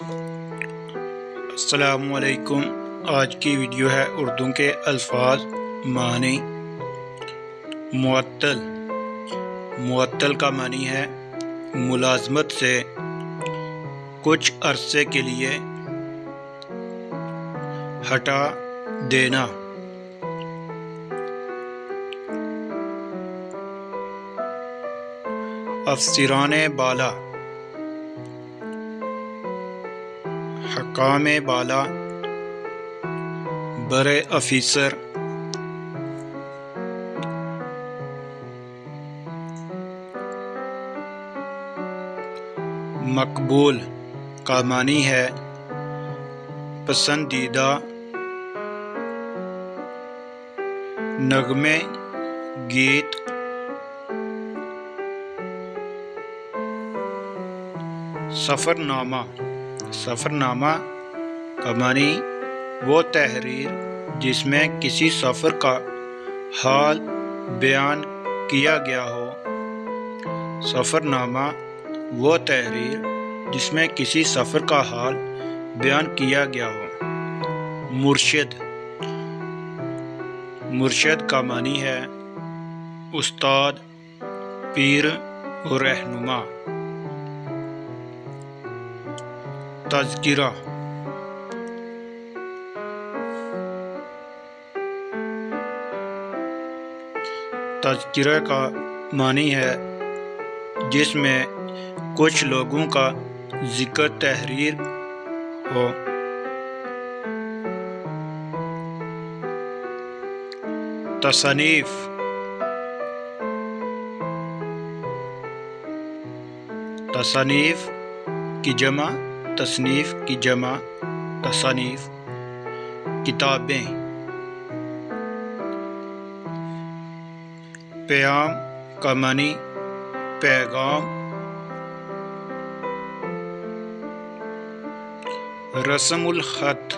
السلام علیکم۔ آج کی ویڈیو ہے اردو کے الفاظ معنی۔ معطل، معطل کا معنی ہے ملازمت سے کچھ عرصے کے لیے ہٹا دینا۔ افسران بالا، حکام بالا، بڑے افسر، مقبول کا معنی ہے پسندیدہ، نغمے گیت، سفر نامہ، سفر نامہ کا معنی وہ تحریر جس میں کسی سفر کا حال بیان کیا گیا ہو۔ سفر نامہ وہ تحریر جس میں کسی سفر کا حال بیان کیا گیا ہو۔ مرشد، مرشد کا معنی ہے استاد، پیر اور رہنما۔ تذکرہ، تذکرہ کا معنی ہے جس میں کچھ لوگوں کا ذکر تحریر ہو۔ تصنیف، تصنیف کی جمع تصنیف کی جمع تصانیف۔ کتابیں، پیام کا معنی پیغام۔ رسم الخط،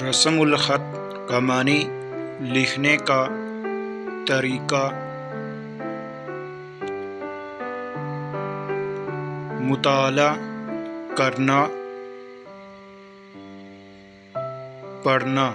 رسم الخط کا معنی لکھنے کا طریقہ۔ مطالعہ کرنا، پڑھنا۔